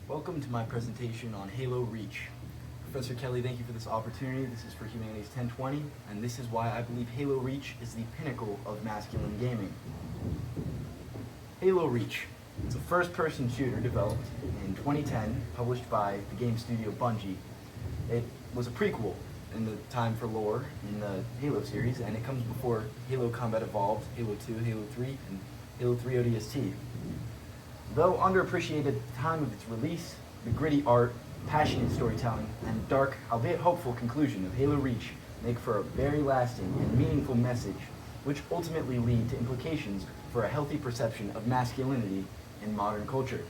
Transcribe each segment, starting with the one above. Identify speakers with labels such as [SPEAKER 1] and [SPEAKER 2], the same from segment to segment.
[SPEAKER 1] Welcome to my presentation on Halo Reach. Professor Kelly, thank you for this opportunity. This is for Humanities 1020, and this is why I believe Halo Reach is the pinnacle of masculine gaming. Halo Reach is a first-person shooter developed in 2010, published by the game studio Bungie. It was a prequel in the time for lore in the Halo series, and it comes before Halo Combat Evolved, Halo 2, Halo 3, and Halo 3 ODST. Though underappreciated at the time of its release, the gritty art, passionate storytelling, and dark, albeit hopeful conclusion of Halo Reach make for a very lasting and meaningful message, which ultimately lead to implications for a healthy perception of masculinity in modern culture.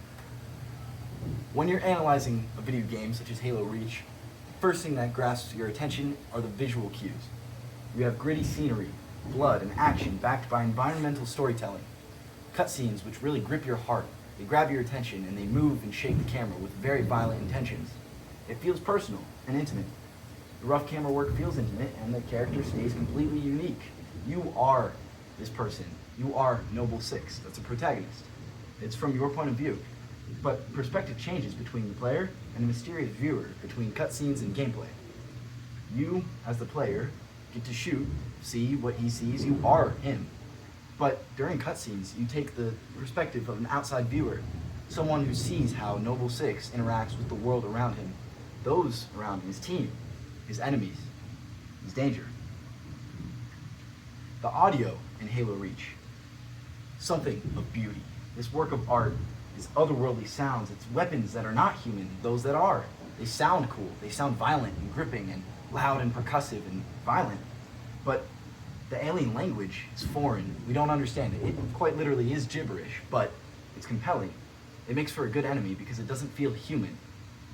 [SPEAKER 1] When you're analyzing a video game such as Halo Reach, the first thing that grasps your attention are the visual cues. You have gritty scenery, blood, and action backed by environmental storytelling, cutscenes which really grip your heart. They grab your attention and they move and shake the camera with very violent intentions. It feels personal and intimate. The rough camera work feels intimate and the character stays completely unique. You are this person. You are Noble Six. That's a protagonist. It's from your point of view. But perspective changes between the player and the mysterious viewer, between cutscenes and gameplay. You, as the player, get to shoot, see what he sees. You are him. But during cutscenes, you take the perspective of an outside viewer, someone who sees how Noble Six interacts with the world around him, those around his team, his enemies, his danger. The audio in Halo Reach, something of beauty. This work of art is otherworldly sounds. It's weapons that are not human, those that are. They sound cool, they sound violent and gripping and loud and percussive and violent, but the alien language is foreign. We don't understand it. It quite literally is gibberish, but it's compelling. It makes for a good enemy because it doesn't feel human.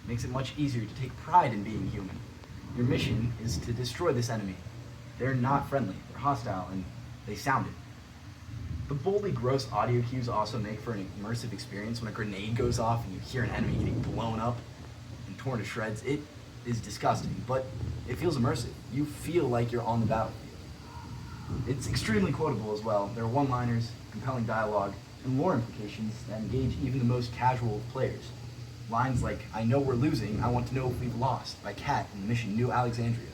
[SPEAKER 1] It makes it much easier to take pride in being human. Your mission is to destroy this enemy. They're not friendly, they're hostile, and they sound it. The boldly gross audio cues also make for an immersive experience. When a grenade goes off and you hear an enemy getting blown up and torn to shreds, it is disgusting, but it feels immersive. You feel like you're on the battlefield. It's extremely quotable as well. There are one-liners, compelling dialogue, and lore implications that engage even the most casual of players. Lines like, "I know we're losing, I want to know if we've lost," by Kat in the mission New Alexandria.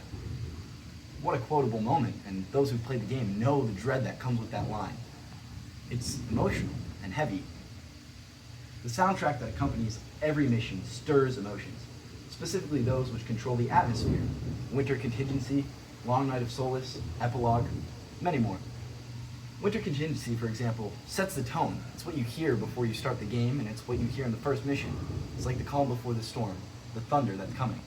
[SPEAKER 1] What a quotable moment, and those who've played the game know the dread that comes with that line. It's emotional and heavy. The soundtrack that accompanies every mission stirs emotions, specifically those which control the atmosphere. Winter Contingency, Long Night of Solace, Epilogue, many more. Winter Contingency, for example, sets the tone. It's what you hear before you start the game, and it's what you hear in the first mission. It's like the calm before the storm, the thunder that's coming.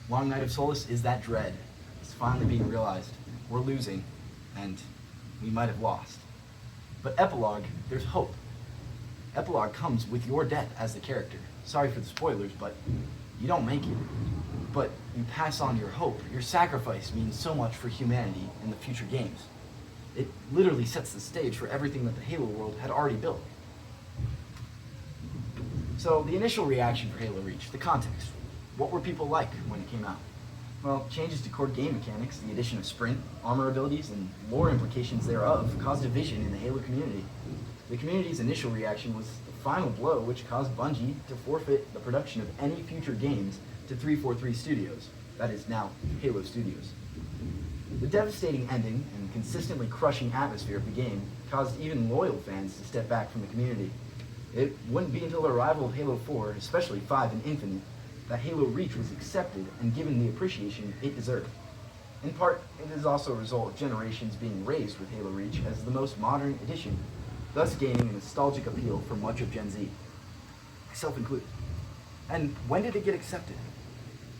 [SPEAKER 1] Long Night of Solace is that dread. It's finally being realized. We're losing, and we might have lost. But Epilogue, there's hope. Epilogue comes with your death as the character. Sorry for the spoilers, but you don't make it. But you pass on your hope. Your sacrifice means so much for humanity in the future games. It literally sets the stage for everything that the Halo world had already built. So the initial reaction for Halo Reach, the context. What were people like when it came out? Well, changes to core game mechanics, the addition of sprint, armor abilities, and lore implications thereof caused division in the Halo community. The community's initial reaction was the final blow, which caused Bungie to forfeit the production of any future games to 343 Studios, that is now Halo Studios. The devastating ending and consistently crushing atmosphere of the game caused even loyal fans to step back from the community. It wouldn't be until the arrival of Halo 4, especially 5 and Infinite, that Halo Reach was accepted and given the appreciation it deserved. In part, it is also a result of generations being raised with Halo Reach as the most modern edition, thus gaining a nostalgic appeal for much of Gen Z, myself included. And when did it get accepted?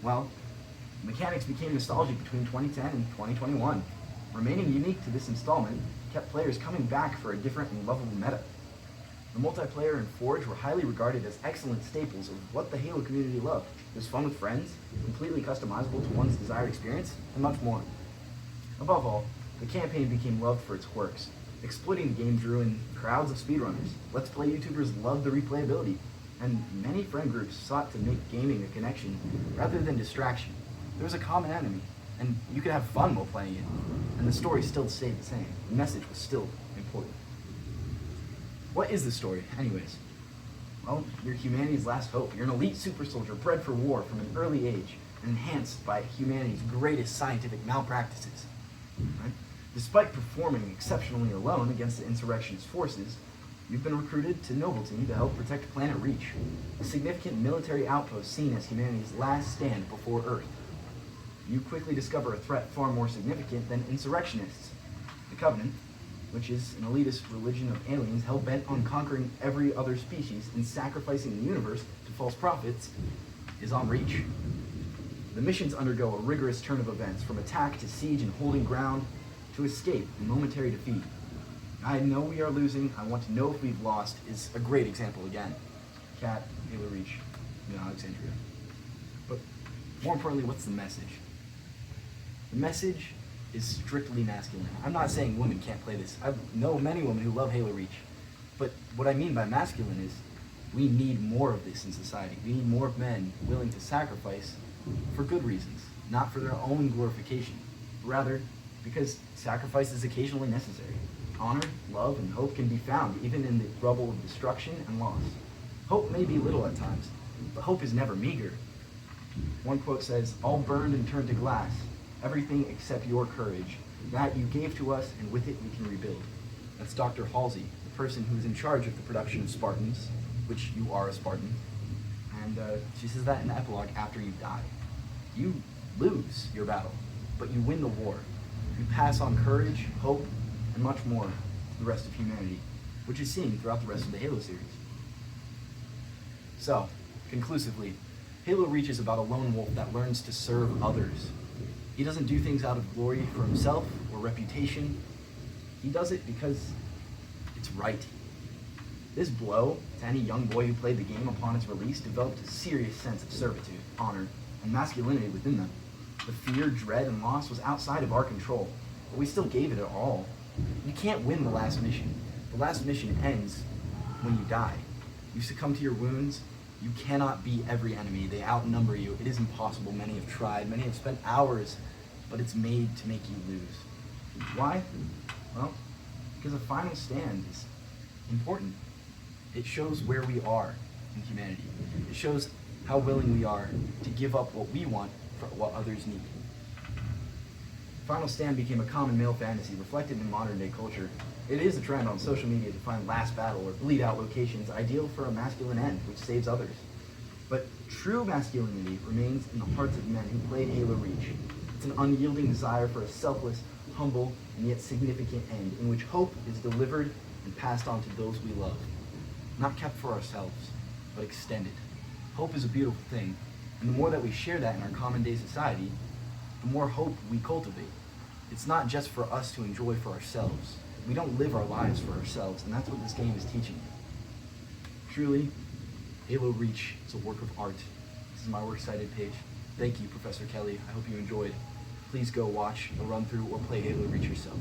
[SPEAKER 1] Well, mechanics became nostalgic between 2010 and 2021. Remaining unique to this installment kept players coming back for a different and lovable meta. The multiplayer and Forge were highly regarded as excellent staples of what the Halo community loved. It was fun with friends, completely customizable to one's desired experience, and much more. Above all, the campaign became loved for its quirks. Exploiting the game drew in crowds of speedrunners. Let's Play YouTubers loved the replayability, and many friend groups sought to make gaming a connection rather than distraction. There was a common enemy, and you could have fun while playing it, and the story still stayed the same. The message was still important. What is the story, anyways? Well, you're humanity's last hope. You're an elite super soldier bred for war from an early age and enhanced by humanity's greatest scientific malpractices. Right? Despite performing exceptionally alone against the insurrectionist forces, you've been recruited to Noble Team to help protect Planet Reach, a significant military outpost seen as humanity's last stand before Earth. You quickly discover a threat far more significant than insurrectionists. The Covenant, which is an elitist religion of aliens hell-bent on conquering every other species and sacrificing the universe to false prophets, is on Reach. The missions undergo a rigorous turn of events, from attack to siege and holding ground, to escape and momentary defeat. I know we are losing, I want to know if we've lost is a great example again. Cat, Halo Reach, Alexandria. But more importantly, what's the message? The message is strictly masculine. I'm not saying women can't play this. I know many women who love Halo Reach. But what I mean by masculine is we need more of this in society. We need more men willing to sacrifice for good reasons, not for their own glorification. Rather, because sacrifice is occasionally necessary. Honor, love, and hope can be found even in the rubble of destruction and loss. Hope may be little at times, but hope is never meager. One quote says, "All burned and turned to glass, everything except your courage. That you gave to us, and with it we can rebuild." That's Dr. Halsey, the person who is in charge of the production of Spartans, which you are a Spartan. And she says that in the epilogue after you die. You lose your battle, but you win the war. You pass on courage, hope, and much more to the rest of humanity, which is seen throughout the rest of the Halo series. So, conclusively, Halo Reach is about a lone wolf that learns to serve others. He doesn't do things out of glory for himself or reputation. He does it because it's right. This blow to any young boy who played the game upon its release developed a serious sense of servitude, honor, and masculinity within them. The fear, dread, and loss was outside of our control, but we still gave it our all. You can't win the last mission. The last mission ends when you die. You succumb to your wounds. You cannot beat every enemy. They outnumber you. It is impossible. Many have tried. Many have spent hours, but it's made to make you lose. Why? Well, because a final stand is important. It shows where we are in humanity. It shows how willing we are to give up what we want for what others need. Final Stand became a common male fantasy reflected in modern day culture. It is a trend on social media to find last battle or bleed out locations ideal for a masculine end, which saves others. But true masculinity remains in the hearts of men who played Halo Reach. It's an unyielding desire for a selfless, humble, and yet significant end in which hope is delivered and passed on to those we love. Not kept for ourselves, but extended. Hope is a beautiful thing, and the more that we share that in our common day society, the more hope we cultivate. It's not just for us to enjoy for ourselves. We don't live our lives for ourselves, and that's what this game is teaching. Truly, Halo Reach is a work of art. This is my works cited page. Thank you, Professor Kelly. I hope you enjoyed. Please go watch a run-through or play Halo Reach yourself.